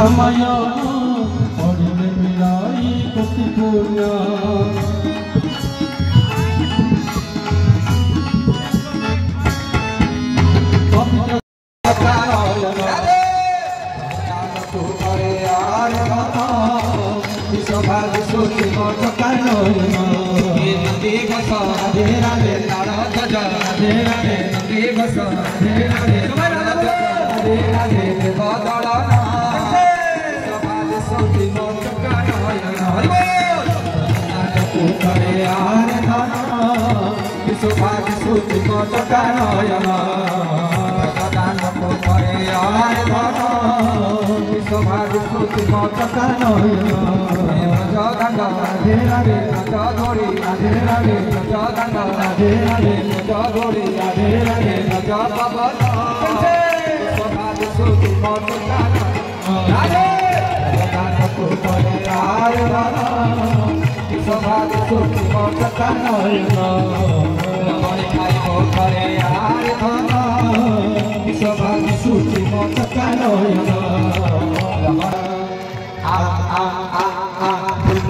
रामायण पढ़िले मिलाई कोटि पुण्य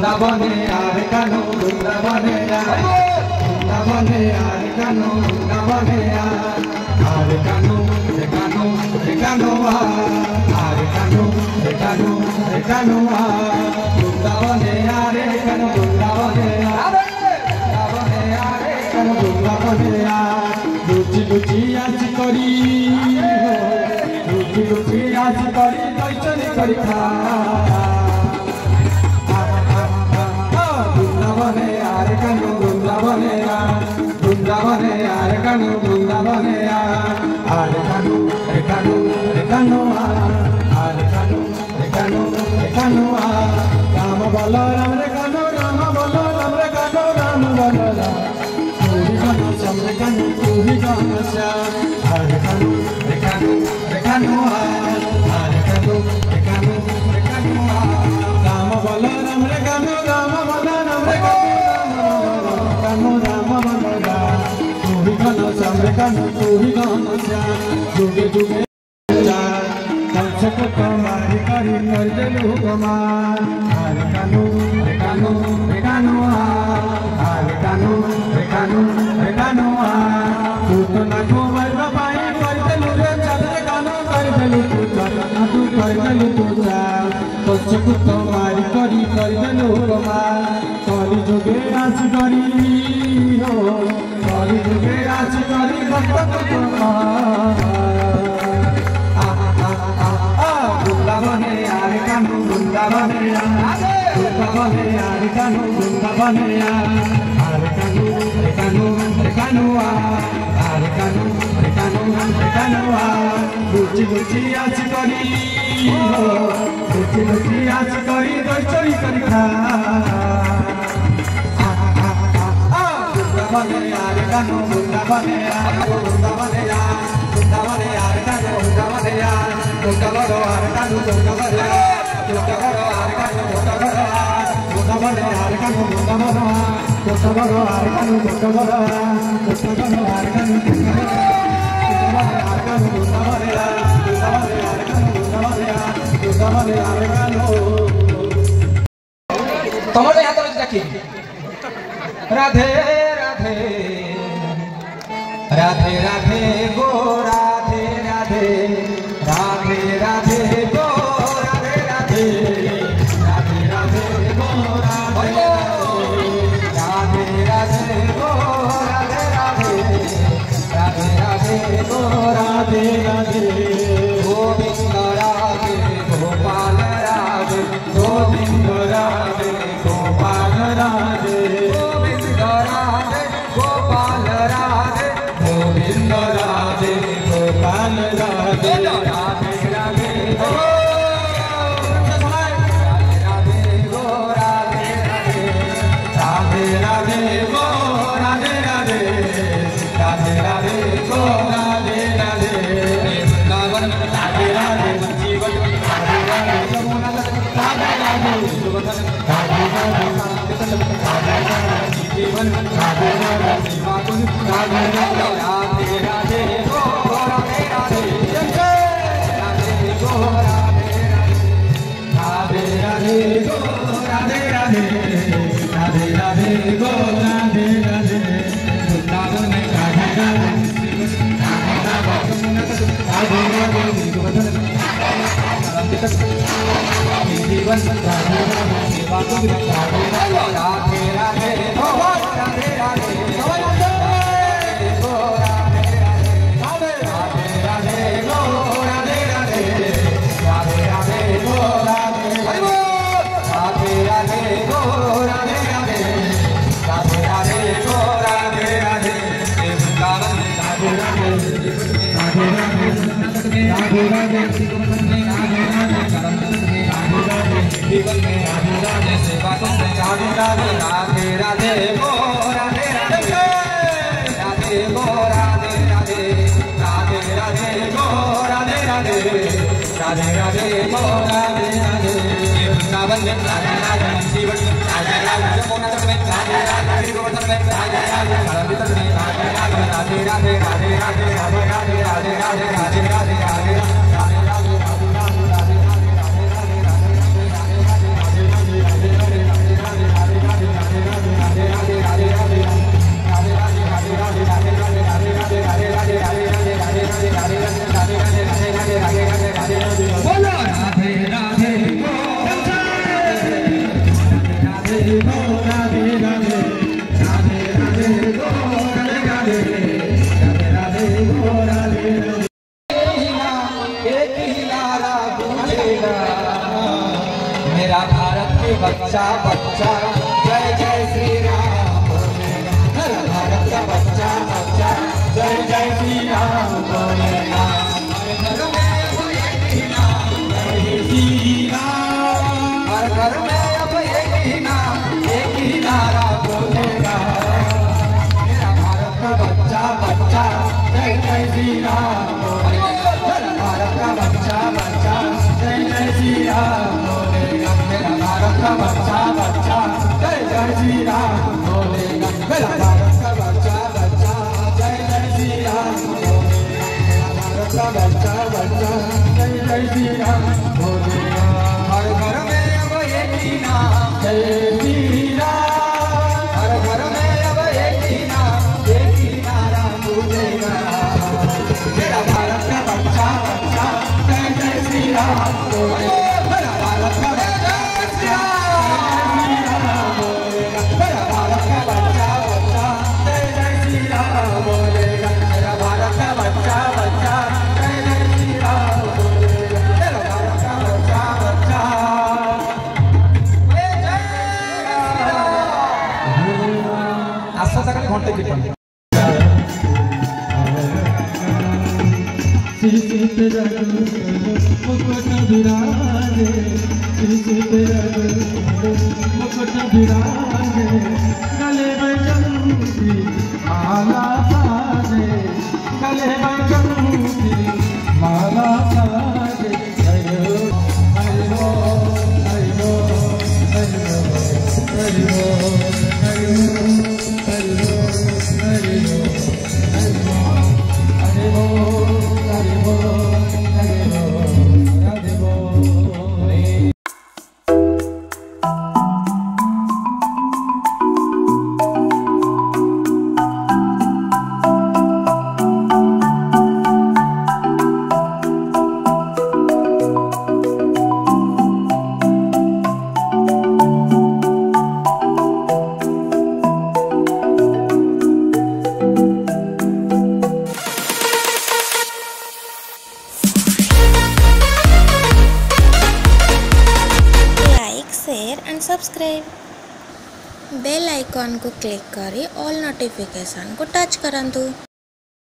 वृंदावने आरे कानो वृंदावने वृंदावने आरे कानो वृंदावने आरे कानो रे कानो रे कानो आरे कानो रे कानो रे कानो वृंदावने आरे कानो वृंदावने आरे कानो वृंदावने लुचि लुचि आज करी लुचि लुचि आज करी दैचनी करी खा वृंदावने आरे कानो वृंदावने आरे कानो वृंदावने आरे कानो रे कानो रे कानो आरे कानो रे कानो रे कानो राम बोल राम रे कानो राम बोल राम रे कानो राम बोल तू ही कानो श्याम रे कानो तू ही कानो श्याम आरे कानो रे कानो रे कानो आरे कानो रे कानो रे कानो राम बोल राम रे कानो राम बोल राम रे कानो राम बोल तू ही कानो श्याम रे कानो तू ही कानो श्याम जुगे जुगे कंसक कमारी करी कर देलु गमान आरे कानो रे कानो रे कानो आरे कानो रे कानो रे कानो तू तो ना को मरवा पाई कर देलु रे चल रे कानो कर देलु तू ना तू कर देलु तू जा कंसक कमारी करी कर देलु गमान कली जुगे आस करी हो कली जुगे आस करी भक्त वृंदावने आरे कानो वृंदावने आरे कानो वृंदावने आरे कानो रे कानो रे कानो आरे कानो रे कानो रे कानो लुचि लुचि आज करी लुचि लुचि आज करी दैचरी करी खा वृंदावने आरे कानो वृंदावने वृंदावने आरे कानो वृंदावने Gundavaro Arekanu Gundavaro Gundavaro Arekanu Gundavaro Gundavaro Arekanu Gundavaro Gundavaro Arekanu Gundavaro Gundavaro Arekanu Gundavaro Arekanu Gundavaro Arekanu Gundavaro Arekanu তোমার হাতে দেখি রাধে রাধে রাধে রাধে গো রাধে রাধে राधे राधे गो राधे राधे राधे राधे गो राधे राधे राधे गो राधे राधे राधे राधे गो राधे राधे गोविंद राधे गोपाल राधे गोविंद राधे गोपाल राधे गोविंद राधे गोपाल राधे गोविंद राधे गोपाल राधे गो राधे राधे वृंदावन में राधे राधे राधे राधे जीवन राधे राधे सेवा को राधे राधे राधे गो राधे राधे जीवन में राधे राधे सेवा करते राधे राधे राधे राधे गो राधे राधे राधे गो राधे राधे राधे राधे गो राधे राधे राधे राधे गो राधे राधे वृंदावन में राधे राधे जीवन में राधे राधे यमुना तट में राधे राधे गोवर्धन में राधे राधे हरदी तट में राधे राधे राधे राधे राधे राधे राधे राधे राधे राधे राधे राधे राधे मेरा भारत के बच्चा बच्चा जय जय श्री राम बोलेगा। मेरा भारत का बच्चा बच्चा जय जय श्री राम बोलेगा। हर घर में अब एक ही नाम जय श्री राम। हर घर में अब एक ही नाम एक ही नारा बोलेगा। मेरा भारत का बच्चा बच्चा जय जय श्री राम बोलेगा। मेरा भारत का बच्चा बच्चा जय जय श्री राम बोलेगा। मेरा भारत का बच्चा बच्चा जय जय श्री राम बोलेगा। मेरा भारत का बच्चा बच्चा जय जय श्री राम बोलेगा। मेरा भारत का बच्चा बच्चा जय जय श्री राम बोलेगा। हर घर में अब एक ही नाम जय श्री राम। हर घर में अब एक ही नाम एक ही नारा बोलेगा। मेरा भारत का बच्चा बच्चा जय जय श्री राम बोलेगा। मेरा भारत का बच्चा बच्चा मेरा भारत का बच्चा बच्चा जय जय श्री राम बोलेगा। मेरा भारत का बच्चा बच्चा जय जय श्री राम बोलेगा। मेरा भारत का बच्चा बच्चा जय जय आशा तक घंटे की पड़ी मुकुट विराजे मुकुट विराजे गले में चंदी माला साजे गले में चंदी माला साजे हरि हो हरि हो हरि हो हरि हो हरि हो हरि हो हरि हो हरि हो हरि हो हरि हो एंड सब्सक्राइब बेल आइकॉन को क्लिक करी ऑल नोटिफिकेशन को टच करंतु।